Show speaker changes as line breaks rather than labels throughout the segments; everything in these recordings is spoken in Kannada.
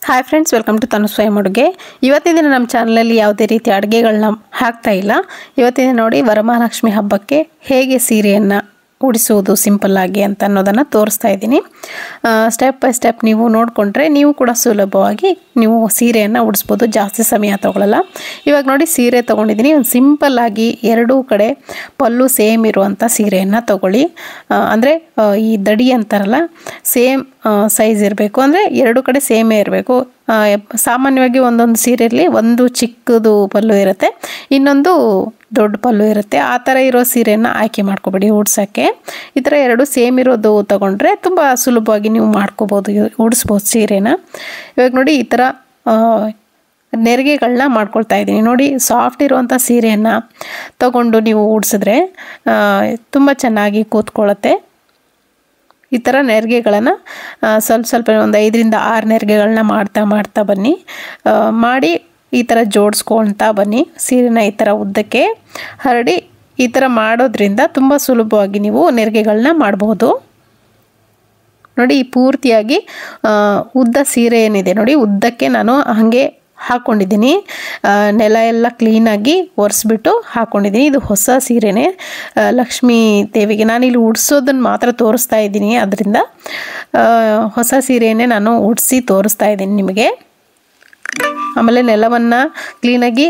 ಹಾಯ್ ಫ್ರೆಂಡ್ಸ್, ವೆಲ್ಕಮ್ ಟು ತನು ಸ್ವಯಂ ಅಡುಗೆ. ಇವತ್ತಿನ ದಿನ ನಮ್ಮ ಚಾನಲಲ್ಲಿ ಯಾವುದೇ ರೀತಿ ಅಡುಗೆಗಳನ್ನ ಹಾಕ್ತಾ ಇಲ್ಲ. ಇವತ್ತಿನ ನೋಡಿ ವರಮಹಾಲಕ್ಷ್ಮಿ ಹಬ್ಬಕ್ಕೆ ಹೇಗೆ ಸೀರೆಯನ್ನು ಉಡಿಸುವುದು ಸಿಂಪಲ್ ಆಗಿ ಅಂತ ಅನ್ನೋದನ್ನು ತೋರಿಸ್ತಾ ಇದ್ದೀನಿ. ಸ್ಟೆಪ್ ಬೈ ಸ್ಟೆಪ್ ನೀವು ನೋಡಿಕೊಂಡ್ರೆ ನೀವು ಕೂಡ ಸುಲಭವಾಗಿ ನೀವು ಸೀರೆಯನ್ನು ಉಡಿಸ್ಬೋದು, ಜಾಸ್ತಿ ಸಮಯ ತಗೊಳ್ಳಲ್ಲ. ಇವಾಗ ನೋಡಿ ಸೀರೆ ತೊಗೊಂಡಿದ್ದೀನಿ. ಒಂದು ಸಿಂಪಲ್ ಆಗಿ ಎರಡೂ ಕಡೆ ಪಲ್ಲು ಸೇಮ್ ಇರುವಂಥ ಸೀರೆಯನ್ನು ತೊಗೊಳ್ಳಿ. ಅಂದರೆ ಈ ದಡಿ ಅಂತಾರಲ್ಲ, ಸೇಮ್ ಸೈಜ್ ಇರಬೇಕು, ಅಂದರೆ ಎರಡು ಕಡೆ ಸೇಮೇ ಇರಬೇಕು. ಸಾಮಾನ್ಯವಾಗಿ ಒಂದೊಂದು ಸೀರೆಯಲ್ಲಿ ಒಂದು ಚಿಕ್ಕದು ಪಲ್ಲು ಇರುತ್ತೆ, ಇನ್ನೊಂದು ದೊಡ್ಡ ಪಲ್ಲು ಇರುತ್ತೆ. ಆ ಥರ ಇರೋ ಸೀರೆಯನ್ನು ಆಯ್ಕೆ ಮಾಡ್ಕೊಬೇಡಿ ಉಡ್ಸೋಕ್ಕೆ. ಈ ಥರ ಎರಡು ಸೇಮ್ ಇರೋದು ತೊಗೊಂಡ್ರೆ ತುಂಬ ಸುಲಭವಾಗಿ ನೀವು ಮಾಡ್ಕೋಬೋದು, ಉಡಿಸ್ಬೋದು ಸೀರೆನ. ಇವಾಗ ನೋಡಿ ಈ ಥರ ನೆರಿಗೆಗಳನ್ನ ಮಾಡ್ಕೊಳ್ತಾ ಇದ್ದೀನಿ. ನೋಡಿ ಸಾಫ್ಟ್ ಇರುವಂಥ ಸೀರೆಯನ್ನು ತಗೊಂಡು ನೀವು ಉಡಿಸಿದ್ರೆ ತುಂಬ ಚೆನ್ನಾಗಿ ಕೂತ್ಕೊಳ್ಳುತ್ತೆ. ಈ ಥರ ನೆರಿಗೆಗಳನ್ನು ಸ್ವಲ್ಪ ಒಂದು 5ರಿಂದ 6 ನೆರಿಗೆಗಳನ್ನ ಮಾಡ್ತಾ ಬನ್ನಿ. ಮಾಡಿ ಈ ಥರ ಜೋಡಿಸ್ಕೊಳ್ತಾ ಬನ್ನಿ. ಸೀರೆನ ಈ ಥರ ಉದ್ದಕ್ಕೆ ಹರಡಿ ಈ ಥರ ಮಾಡೋದ್ರಿಂದ ತುಂಬ ಸುಲಭವಾಗಿ ನೀವು ನೆರಿಗೆಗಳನ್ನ ಮಾಡಬಹುದು. ನೋಡಿ ಈ ಪೂರ್ತಿಯಾಗಿ ಉದ್ದ ಸೀರೆ ಏನಿದೆ ನೋಡಿ, ಉದ್ದಕ್ಕೆ ನಾನು ಹಾಗೆ ಹಾಕ್ಕೊಂಡಿದ್ದೀನಿ. ನೆಲ ಎಲ್ಲ ಕ್ಲೀನಾಗಿ ಒರೆಸ್ಬಿಟ್ಟು ಹಾಕ್ಕೊಂಡಿದ್ದೀನಿ. ಇದು ಹೊಸ ಸೀರೆನೇ, ಲಕ್ಷ್ಮೀ ದೇವಿಗೆ ನಾನಿಲ್ಲಿ ಉಡಿಸೋದನ್ನು ಮಾತ್ರ ತೋರಿಸ್ತಾ ಇದ್ದೀನಿ. ಅದರಿಂದ ಹೊಸ ಸೀರೆಯೇ ನಾನು ಉಡಿಸಿ ತೋರಿಸ್ತಾ ಇದ್ದೀನಿ ನಿಮಗೆ. ಆಮೇಲೆ ನೆಲವನ್ನು ಕ್ಲೀನಾಗಿ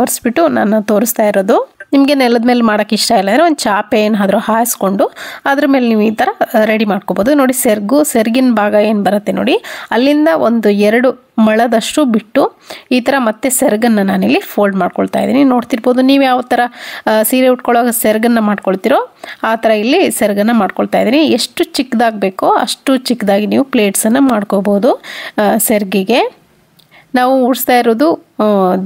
ಒರೆಸ್ಬಿಟ್ಟು ನಾನು ತೋರಿಸ್ತಾ ಇರೋದು. ನಿಮಗೆ ನೆಲದ ಮೇಲೆ ಮಾಡೋಕ್ಕೆ ಇಷ್ಟ ಇಲ್ಲ ಅಂದರೆ ಒಂದು ಚಾಪೆ ಏನಾದರೂ ಹಾಯಿಸ್ಕೊಂಡು ಅದ್ರ ಮೇಲೆ ನೀವು ಈ ಥರ ರೆಡಿ ಮಾಡ್ಕೋಬೋದು. ನೋಡಿ ಸೆರ್ಗಿನ ಭಾಗ ಏನು ಬರುತ್ತೆ ನೋಡಿ, ಅಲ್ಲಿಂದ ಒಂದು 2 ಮೊಳದಷ್ಟು ಬಿಟ್ಟು ಈ ಥರ ಮತ್ತೆ ಸೆರ್ಗನ್ನು ನಾನಿಲ್ಲಿ ಫೋಲ್ಡ್ ಮಾಡ್ಕೊಳ್ತಾ ಇದ್ದೀನಿ. ನೋಡ್ತಿರ್ಬೋದು ನೀವು ಯಾವ ಥರ ಸೀರೆ ಉಟ್ಕೊಳ್ಳೋವಾಗ ಸೆರ್ಗನ್ನು ಮಾಡ್ಕೊಳ್ತೀರೋ ಆ ಥರ ಇಲ್ಲಿ ಸೆರ್ಗನ್ನು ಮಾಡ್ಕೊಳ್ತಾ ಇದ್ದೀನಿ. ಎಷ್ಟು ಚಿಕ್ಕದಾಗಬೇಕೋ ಅಷ್ಟು ಚಿಕ್ಕದಾಗಿ ನೀವು ಪ್ಲೇಟ್ಸನ್ನು ಮಾಡ್ಕೋಬೋದು. ಸೆರ್ಗಿಗೆ ನಾವು ಉಡಿಸ್ತಾ ಇರೋದು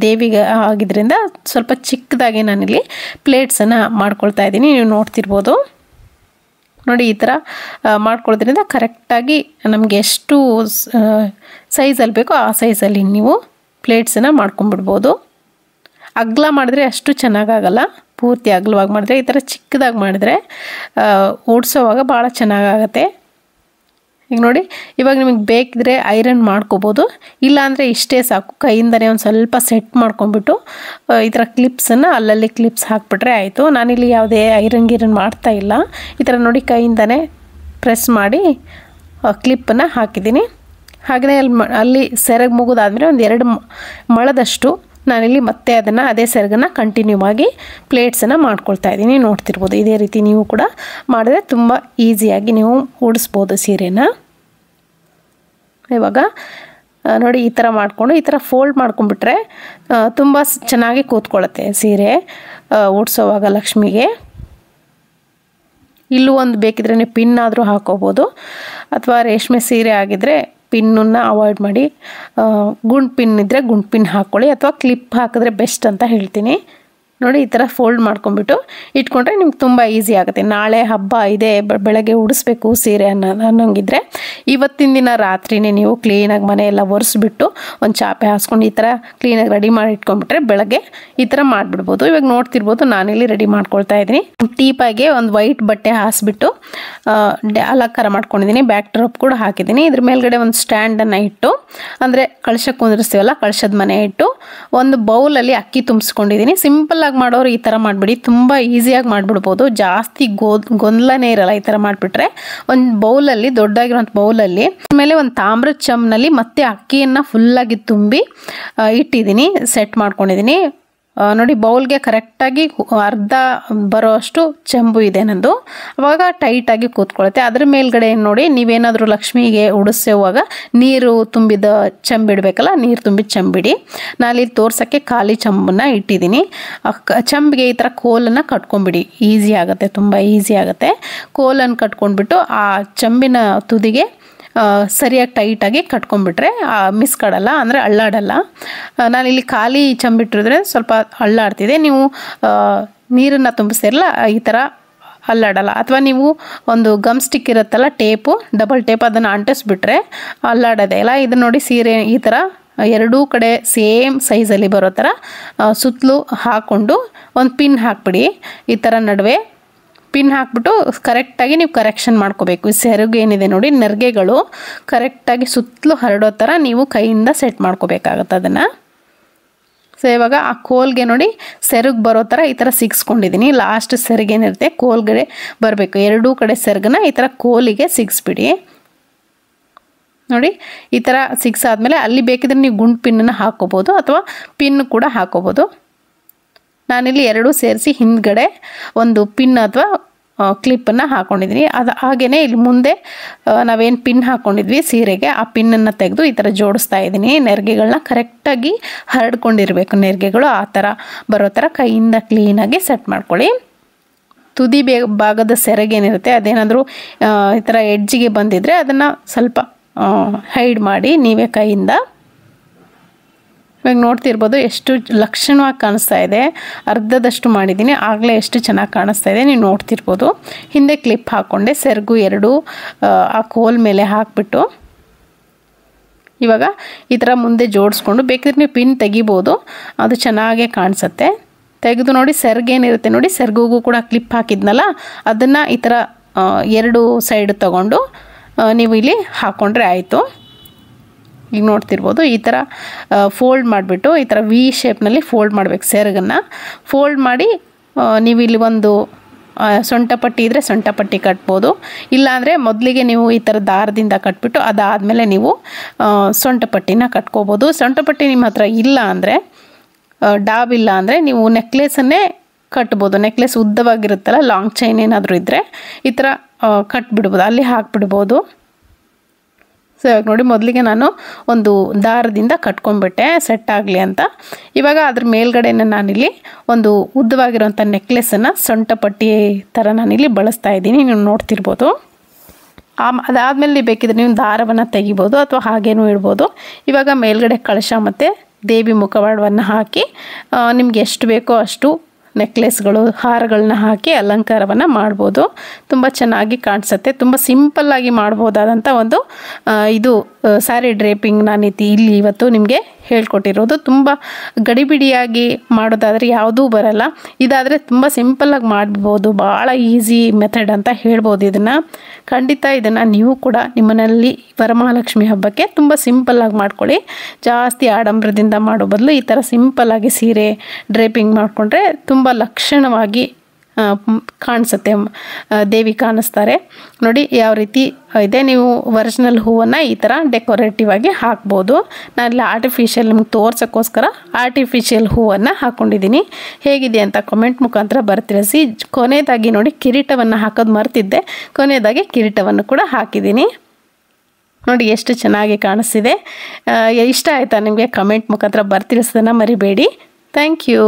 ದೇವಿಗೆ ಆಗಿದ್ದರಿಂದ ಸ್ವಲ್ಪ ಚಿಕ್ಕದಾಗಿ ನಾನಿಲ್ಲಿ ಪ್ಲೇಟ್ಸನ್ನು ಮಾಡ್ಕೊಳ್ತಾ ಇದ್ದೀನಿ. ನೀವು ನೋಡ್ತಿರ್ಬೋದು. ನೋಡಿ ಈ ಥರ ಮಾಡ್ಕೊಳ್ಳೋದ್ರಿಂದ ಕರೆಕ್ಟಾಗಿ ನಮಗೆ ಎಷ್ಟು ಸೈಜಲ್ಲಿ ಬೇಕೋ ಆ ಸೈಜಲ್ಲಿ ನೀವು ಪ್ಲೇಟ್ಸನ್ನು ಮಾಡ್ಕೊಂಬಿಡ್ಬೋದು. ಅಗಲ ಮಾಡಿದ್ರೆ ಅಷ್ಟು ಚೆನ್ನಾಗಾಗಲ್ಲ. ಪೂರ್ತಿ ಅಗಲವಾಗಿ ಮಾಡಿದ್ರೆ, ಈ ಥರ ಚಿಕ್ಕದಾಗಿ ಮಾಡಿದ್ರೆ ಓಡಿಸೋವಾಗ ಭಾಳ ಚೆನ್ನಾಗಾಗತ್ತೆ. ಈಗ ನೋಡಿ ಇವಾಗ ನಿಮಗೆ ಬೇಕಿದ್ರೆ ಐರನ್ ಮಾಡ್ಕೋಬೋದು, ಇಲ್ಲಾಂದರೆ ಇಷ್ಟೇ ಸಾಕು. ಕೈಯಿಂದನೇ ಒಂದು ಸ್ವಲ್ಪ ಸೆಟ್ ಮಾಡ್ಕೊಂಬಿಟ್ಟು ಈ ಥರ ಕ್ಲಿಪ್ಸನ್ನು ಅಲ್ಲಲ್ಲಿ ಕ್ಲಿಪ್ಸ್ ಹಾಕ್ಬಿಟ್ರೆ ಆಯಿತು. ನಾನಿಲ್ಲಿ ಯಾವುದೇ ಐರನ್ ಮಾಡ್ತಾ ಇಲ್ಲ. ಈ ಥರ ನೋಡಿ ಕೈಯಿಂದನೇ ಪ್ರೆಸ್ ಮಾಡಿ ಕ್ಲಿಪ್ಪನ್ನು ಹಾಕಿದ್ದೀನಿ. ಹಾಗೆಯೇ ಅಲ್ಲಿ ಸೆರಗು ಮುಗಿದಾದ್ಮೇಲೆ ಒಂದು 2 ಮೊಳದಷ್ಟು ನಾನಿಲ್ಲಿ ಮತ್ತೆ ಅದೇ ಸೆರಗನ್ನು ಕಂಟಿನ್ಯೂ ಆಗಿ ಪ್ಲೇಟ್ಸನ್ನು ಮಾಡ್ಕೊಳ್ತಾ ಇದ್ದೀನಿ. ನೋಡ್ತಿರ್ಬೋದು. ಇದೇ ರೀತಿ ನೀವು ಕೂಡ ಮಾಡಿದ್ರೆ ತುಂಬ ಈಸಿಯಾಗಿ ನೀವು ಉಡಿಸ್ಬೋದು ಸೀರೆನ. ಇವಾಗ ನೋಡಿ ಈ ಥರ ಮಾಡಿಕೊಂಡು ಈ ಥರ ಫೋಲ್ಡ್ ಮಾಡ್ಕೊಂಡ್ಬಿಟ್ರೆ ತುಂಬ ಚೆನ್ನಾಗಿ ಕೂತ್ಕೊಳ್ಳುತ್ತೆ ಸೀರೆ ಉಡಿಸೋವಾಗ ಲಕ್ಷ್ಮಿಗೆ. ಇಲ್ಲೂ ಒಂದು ಬೇಕಿದ್ರೆ ನೀವು ಪಿನ್ ಆದರೂ ಹಾಕೋಬೋದು, ಅಥವಾ ರೇಷ್ಮೆ ಸೀರೆ ಆಗಿದ್ದರೆ ಪಿನ್ನನ್ನು ಅವಾಯ್ಡ್ ಮಾಡಿ. ಗುಂಡು ಪಿನ್ ಇದ್ದರೆ ಗುಂಡು ಪಿನ್ ಹಾಕ್ಕೊಳ್ಳಿ, ಅಥವಾ ಕ್ಲಿಪ್ ಹಾಕಿದ್ರೆ ಬೆಸ್ಟ್ ಅಂತ ಹೇಳ್ತೀನಿ. ನೋಡಿ ಈ ಥರ ಫೋಲ್ಡ್ ಮಾಡ್ಕೊಂಬಿಟ್ಟು ಇಟ್ಕೊಂಡ್ರೆ ನಿಮ್ಗೆ ತುಂಬ ಈಸಿ ಆಗುತ್ತೆ. ನಾಳೆ ಹಬ್ಬ ಇದೆ, ಬೆಳಗ್ಗೆ ಉಡಿಸ್ಬೇಕು ಸೀರೆ ಅನ್ನೋಂಗಿದ್ರೆ ಇವತ್ತಿನ ದಿನ ರಾತ್ರಿನೇ ನೀವು ಕ್ಲೀನಾಗಿ ಮನೆಯೆಲ್ಲ ಒರೆಸ್ಬಿಟ್ಟು ಒಂದು ಚಾಪೆ ಹಾಸ್ಕೊಂಡು ಈ ಥರ ಕ್ಲೀನಾಗಿ ರೆಡಿ ಮಾಡಿ ಇಟ್ಕೊಂಡ್ಬಿಟ್ರೆ ಬೆಳಗ್ಗೆ ಈ ಥರ ಮಾಡಿಬಿಡ್ಬೋದು. ಇವಾಗ ನೋಡ್ತಿರ್ಬೋದು ನಾನಿಲ್ಲಿ ರೆಡಿ ಮಾಡ್ಕೊಳ್ತಾ ಇದ್ದೀನಿ. ಟೀಪಾಗೆ ಒಂದು ವೈಟ್ ಬಟ್ಟೆ ಹಾಸ್ಬಿಟ್ಟು ಅಲಂಕಾರ ಮಾಡ್ಕೊಂಡಿದ್ದೀನಿ. ಬ್ಯಾಕ್ ಡ್ರಾಪ್ ಕೂಡ ಹಾಕಿದ್ದೀನಿ. ಇದ್ರ ಮೇಲ್ಗಡೆ ಒಂದು ಸ್ಟ್ಯಾಂಡನ್ನು ಇಟ್ಟು, ಅಂದರೆ ಕಳಶಕ್ಕೆ ಕುಂದಿರಿಸ್ತೀವಲ್ಲ, ಕಳಶದ ಮನೆ ಇಟ್ಟು ಒಂದು ಬೌಲಲ್ಲಿ ಅಕ್ಕಿ ತುಂಬಿಸ್ಕೊಂಡಿದ್ದೀನಿ. ಸಿಂಪಲ್ ಮಾಡೋರು ಈ ಥರ ಮಾಡಿಬಿಡಿ, ತುಂಬ ಈಸಿಯಾಗಿ ಮಾಡಿಬಿಡ್ಬೋದು. ಜಾಸ್ತಿ ಗೊಂದಲನೇ ಇರಲ್ಲ ಈ ಥರ ಮಾಡಿಬಿಟ್ರೆ. ಒಂದು ಬೌಲಲ್ಲಿ, ದೊಡ್ಡದಾಗಿರೋಂಥ ಬೌಲಲ್ಲಿ ಆಮೇಲೆ ಒಂದು ತಾಮ್ರದ ಚಮ್ನಲ್ಲಿ ಮತ್ತೆ ಅಕ್ಕಿಯನ್ನು ಫುಲ್ಲಾಗಿ ತುಂಬಿ ಇಟ್ಟಿದ್ದೀನಿ, ಸೆಟ್ ಮಾಡ್ಕೊಂಡಿದ್ದೀನಿ. ನೋಡಿ ಬೌಲ್ಗೆ ಕರೆಕ್ಟಾಗಿ ಅರ್ಧ ಬರೋ ಅಷ್ಟು ಚೆಂಬು ಇದೆ ನಂದು. ಅವಾಗ ಟೈಟಾಗಿ ಕೂತ್ಕೊಳ್ಳುತ್ತೆ. ಅದ್ರ ಮೇಲ್ಗಡೆ ನೋಡಿ ನೀವೇನಾದರೂ ಲಕ್ಷ್ಮಿಗೆ ಉಡಿಸೋವಾಗ ನೀರು ತುಂಬಿದ ಚೆಂಬಿಡಬೇಕಲ್ಲ, ನೀರು ತುಂಬಿದ ಚೆಂಬಿಡಿ. ನಾನಿಲ್ಲಿ ತೋರ್ಸೋಕ್ಕೆ ಖಾಲಿ ಚೆಂಬನ್ನು ಇಟ್ಟಿದ್ದೀನಿ. ಚೆಂಬಿಗೆ ಈ ಥರ ಕೋಲನ್ನು ಕಟ್ಕೊಂಬಿಡಿ, ಈಸಿ ಆಗುತ್ತೆ, ತುಂಬ ಈಸಿ ಆಗುತ್ತೆ. ಕೋಲನ್ನು ಕಟ್ಕೊಂಡ್ಬಿಟ್ಟು ಆ ಚೆಂಬಿನ ತುದಿಗೆ ಸರಿಯಾಗಿ ಟೈಟಾಗಿ ಕಟ್ಕೊಂಡ್ಬಿಟ್ರೆ ಮಿಸ್ಕಡಲ್ಲ, ಅಂದರೆ ಅಳ್ಳಾಡಲ್ಲ. ನಾನಿಲ್ಲಿ ಖಾಲಿ ಚಂಬಿಟ್ಟಿದ್ರೆ ಸ್ವಲ್ಪ ಅಳ್ಳಾಡ್ತಿದೆ. ನೀವು ನೀರನ್ನು ತುಂಬಿಸ್ತಿರಲ್ಲ, ಈ ಥರ ಅಲ್ಲಾಡಲ್ಲ. ಅಥವಾ ನೀವು ಒಂದು ಗಮ್ ಸ್ಟಿಕ್ ಇರುತ್ತಲ್ಲ, ಟೇಪು, ಡಬಲ್ ಟೇಪ್, ಅದನ್ನು ಅಂಟಿಸ್ಬಿಟ್ರೆ ಅಲ್ಲಾಡೋದೇ ಇಲ್ಲ. ಇದು ನೋಡಿ ಸೀರೆ ಈ ಥರ ಎರಡೂ ಕಡೆ ಸೇಮ್ ಸೈಜಲ್ಲಿ ಬರೋ ಥರ ಸುತ್ತಲೂ ಹಾಕ್ಕೊಂಡು ಒಂದು ಪಿನ್ ಹಾಕ್ಬಿಡಿ. ಈ ಥರ ನಡುವೆ ಪಿನ್ ಹಾಕ್ಬಿಟ್ಟು ಕರೆಕ್ಟಾಗಿ ನೀವು ಕರೆಕ್ಷನ್ ಮಾಡ್ಕೋಬೇಕು. ಈ ಸೆರಗು ಏನಿದೆ ನೋಡಿ, ನೆರಿಗೆಗಳು ಕರೆಕ್ಟಾಗಿ ಸುತ್ತಲೂ ಹರಡೋ ಥರ ನೀವು ಕೈಯಿಂದ ಸೆಟ್ ಮಾಡ್ಕೋಬೇಕಾಗತ್ತೆ ಅದನ್ನು. ಸೊ ಇವಾಗ ಆ ಕೋಲ್ಗೆ ನೋಡಿ ಸೆರಗು ಬರೋ ಥರ ಈ ಥರ ಸಿಗಿಸ್ಕೊಂಡಿದ್ದೀನಿ. ಲಾಸ್ಟ್ ಸೆರಗೇನಿರುತ್ತೆ ಕೋಲ್ಗಡೆ ಬರಬೇಕು. ಎರಡೂ ಕಡೆ ಸೆರಗನ್ನ ಈ ಥರ ಕೋಲಿಗೆ ಸಿಗಿಸ್ಬಿಡಿ ನೋಡಿ. ಈ ಥರ ಸಿಗಿಸಾದ್ಮೇಲೆ ಅಲ್ಲಿ ಬೇಕಿದ್ರೆ ನೀವು ಗುಂಡು ಪಿನ್ನನ್ನು ಹಾಕ್ಕೋಬೋದು ಅಥವಾ ಪಿನ್ ಕೂಡ ಹಾಕ್ಕೋಬೋದು. ನಾನಿಲ್ಲಿ ಎರಡೂ ಸೇರಿಸಿ ಹಿಂದ್ಗಡೆ ಒಂದು ಪಿನ್ ಅಥವಾ ಕ್ಲಿಪ್ಪನ್ನು ಹಾಕ್ಕೊಂಡಿದ್ದೀನಿ. ಅದು ಹಾಗೆಯೇ ಇಲ್ಲಿ ಮುಂದೆ ನಾವೇನು ಪಿನ್ ಹಾಕ್ಕೊಂಡಿದ್ವಿ ಸೀರೆಗೆ, ಆ ಪಿನ್ನನ್ನು ತೆಗೆದು ಈ ಥರ ಜೋಡಿಸ್ತಾ ಇದ್ದೀನಿ. ನೆರಿಗೆಗಳನ್ನ ಕರೆಕ್ಟಾಗಿ ಹರಡ್ಕೊಂಡಿರಬೇಕು. ನೆರಿಗೆಗಳು ಆ ಥರ ಬರೋ ಥರ ಕೈಯಿಂದ ಕ್ಲೀನಾಗಿ ಸೆಟ್ ಮಾಡ್ಕೊಳ್ಳಿ. ತುದಿ ಭಾಗದ ಸೆರಗೇನಿರುತ್ತೆ ಅದೇನಾದರೂ ಈ ಥರ ಎಡ್ಜಿಗೆ ಬಂದಿದ್ದರೆ ಅದನ್ನು ಸ್ವಲ್ಪ ಹೈಡ್ ಮಾಡಿ ನೀವೇ ಕೈಯಿಂದ. ಇವಾಗ ನೋಡ್ತಿರ್ಬೋದು ಎಷ್ಟು ಲಕ್ಷಣವಾಗಿ ಕಾಣಿಸ್ತಾ ಇದೆ. ಅರ್ಧದಷ್ಟು ಮಾಡಿದ್ದೀನಿ, ಆಗಲೇ ಎಷ್ಟು ಚೆನ್ನಾಗಿ ಕಾಣಿಸ್ತಾ ಇದೆ ನೀವು ನೋಡ್ತಿರ್ಬೋದು. ಹಿಂದೆ ಕ್ಲಿಪ್ ಹಾಕ್ಕೊಂಡೆ, ಸೆರಗು ಎರಡು ಆ ಕೋಲ್ ಮೇಲೆ ಹಾಕಿಬಿಟ್ಟು ಇವಾಗ ಈ ಥರ ಮುಂದೆ ಜೋಡಿಸ್ಕೊಂಡು ಬೇಕಿದ್ರೆ ನೀವು ಪಿನ್ ತೆಗಿಬೋದು, ಅದು ಚೆನ್ನಾಗೇ ಕಾಣಿಸುತ್ತೆ. ತೆಗೆದು ನೋಡಿ ಸೆರಗೇನಿರುತ್ತೆ ನೋಡಿ, ಸೆರಗುಗೂ ಕೂಡ ಕ್ಲಿಪ್ ಹಾಕಿದ್ನಲ್ಲ ಅದನ್ನು ಈ ಥರ ಎರಡು ಸೈಡ್ ತಗೊಂಡು ನೀವು ಇಲ್ಲಿ ಹಾಕ್ಕೊಂಡ್ರೆ ಆಯಿತು. ಈಗ ನೋಡ್ತಿರ್ಬೋದು ಈ ಥರ ಫೋಲ್ಡ್ ಮಾಡಿಬಿಟ್ಟು ಈ ಥರ ವಿ ಶೇಪ್ನಲ್ಲಿ ಫೋಲ್ಡ್ ಮಾಡಬೇಕು. ಸೆರಗನ್ನು ಫೋಲ್ಡ್ ಮಾಡಿ ನೀವು ಇಲ್ಲಿ ಒಂದು ಸೊಂಟ ಪಟ್ಟಿ ಇದ್ದರೆ ಸೊಂಟ ಪಟ್ಟಿ ಕಟ್ಬೋದು. ಇಲ್ಲಾಂದರೆ ಮೊದಲಿಗೆ ನೀವು ಈ ಥರ ದಾರದಿಂದ ಕಟ್ಬಿಟ್ಟು ಅದಾದಮೇಲೆ ನೀವು ಸೊಂಟ ಪಟ್ಟಿನ ಕಟ್ಕೋಬೋದು. ಸೊಂಟ ಪಟ್ಟಿ ನಿಮ್ಮ ಹತ್ರ ಇಲ್ಲ ಅಂದರೆ, ಡಾಬ್ ಇಲ್ಲ ಅಂದರೆ ನೀವು ನೆಕ್ಲೆಸನ್ನೇ ಕಟ್ಬೋದು. ನೆಕ್ಲೆಸ್ ಉದ್ದವಾಗಿರುತ್ತಲ್ಲ, ಲಾಂಗ್ ಚೈನ್ ಏನಾದರೂ ಇದ್ದರೆ ಈ ಥರ ಕಟ್ಬಿಡ್ಬೋದು, ಅಲ್ಲಿ ಹಾಕ್ಬಿಡ್ಬೋದು. ಸೊ ಇವಾಗ ನೋಡಿ ಮೊದಲಿಗೆ ನಾನು ಒಂದು ದಾರದಿಂದ ಕಟ್ಕೊಂಡ್ಬಿಟ್ಟೆ ಸೆಟ್ ಆಗಲಿ ಅಂತ. ಇವಾಗ ಅದ್ರ ಮೇಲ್ಗಡೆನೇ ನಾನಿಲ್ಲಿ ಒಂದು ಉದ್ದವಾಗಿರೋಂಥ ನೆಕ್ಲೆಸನ್ನು ಸೊಂಟ ಪಟ್ಟಿ ಥರ ನಾನಿಲ್ಲಿ ಬಳಸ್ತಾ ಇದ್ದೀನಿ, ನೀವು ನೋಡ್ತಿರ್ಬೋದು. ಅದಾದಮೇಲೆ ಬೇಕಿದ್ರೆ ನೀವು ದಾರವನ್ನು ತೆಗಿಬೋದು ಅಥವಾ ಹಾಗೇನೂ ಇಡ್ಬೋದು. ಇವಾಗ ಮೇಲ್ಗಡೆ ಕಳಶ ಮತ್ತು ದೇವಿ ಮುಖವಾಡವನ್ನು ಹಾಕಿ ನಿಮ್ಗೆ ಎಷ್ಟು ಬೇಕೋ ಅಷ್ಟು ನೆಕ್ಲೆಸ್ಗಳು ಹಾರಗಳನ್ನ ಹಾಕಿ ಅಲಂಕಾರವನ್ನು ಮಾಡ್ಬೋದು. ತುಂಬ ಚೆನ್ನಾಗಿ ಕಾಣಿಸುತ್ತೆ. ತುಂಬ ಸಿಂಪಲ್ಲಾಗಿ ಮಾಡ್ಬೋದಾದಂಥ ಒಂದು ಇದು ಸ್ಯಾರಿ ಡ್ರೇಪಿಂಗ್ ನಾನು ಇಲ್ಲಿ ಇವತ್ತು ನಿಮಗೆ ಹೇಳ್ಕೊಟ್ಟಿರೋದು. ತುಂಬ ಗಡಿಬಿಡಿಯಾಗಿ ಮಾಡೋದಾದರೆ ಯಾವುದೂ ಬರಲ್ಲ. ಇದಾದರೆ ತುಂಬ ಸಿಂಪಲ್ಲಾಗಿ ಮಾಡ್ಬೋದು, ಭಾಳ ಈಸಿ ಮೆಥಡ್ ಅಂತ ಹೇಳ್ಬೋದು ಇದನ್ನು. ಖಂಡಿತ ಇದನ್ನು ನೀವು ಕೂಡ ನಿಮ್ಮನಲ್ಲಿ ವರಮಹಾಲಕ್ಷ್ಮಿ ಹಬ್ಬಕ್ಕೆ ತುಂಬ ಸಿಂಪಲ್ಲಾಗಿ ಮಾಡ್ಕೊಳ್ಳಿ. ಜಾಸ್ತಿ ಆಡಂಬರದಿಂದ ಮಾಡೋ ಬದಲು ಈ ಥರ ಸಿಂಪಲ್ಲಾಗಿ ಸೀರೆ ಡ್ರೇಪಿಂಗ್ ಮಾಡಿಕೊಂಡ್ರೆ ತುಂಬ ಲಕ್ಷಣವಾಗಿ ಕಾಣಿಸುತ್ತೆ, ದೇವಿ ಕಾಣಿಸ್ತಾರೆ ನೋಡಿ ಯಾವ ರೀತಿ ಇದೆ. ನೀವು ಒರಿಜಿನಲ್ ಹೂವನ್ನು ಈ ಥರ ಡೆಕೋರೇಟಿವ್ ಆಗಿ ಹಾಕ್ಬೋದು. ನಾನಿಲ್ಲಿ ಆರ್ಟಿಫಿಷಿಯಲ್ ನಿಮ್ಗೆ ತೋರ್ಸೋಕ್ಕೋಸ್ಕರ ಆರ್ಟಿಫಿಷಿಯಲ್ ಹೂವನ್ನು ಹಾಕ್ಕೊಂಡಿದ್ದೀನಿ. ಹೇಗಿದೆ ಅಂತ ಕಮೆಂಟ್ ಮುಖಾಂತರ ಬರ್ತಿಳಿಸಿ. ಕೊನೆಯದಾಗಿ ನೋಡಿ ಕಿರೀಟವನ್ನು ಹಾಕೋದು ಮರ್ತಿದ್ದೆ, ಕೊನೆಯದಾಗಿ ಕಿರೀಟವನ್ನು ಕೂಡ ಹಾಕಿದ್ದೀನಿ. ನೋಡಿ ಎಷ್ಟು ಚೆನ್ನಾಗಿ ಕಾಣಿಸ್ತಿದೆ. ಇಷ್ಟ ಆಯಿತಾ ನಿಮಗೆ? ಕಮೆಂಟ್ ಮುಖಾಂತರ ಬರ್ತಿಳಿಸೋದನ್ನು ಮರಿಬೇಡಿ. Thank you.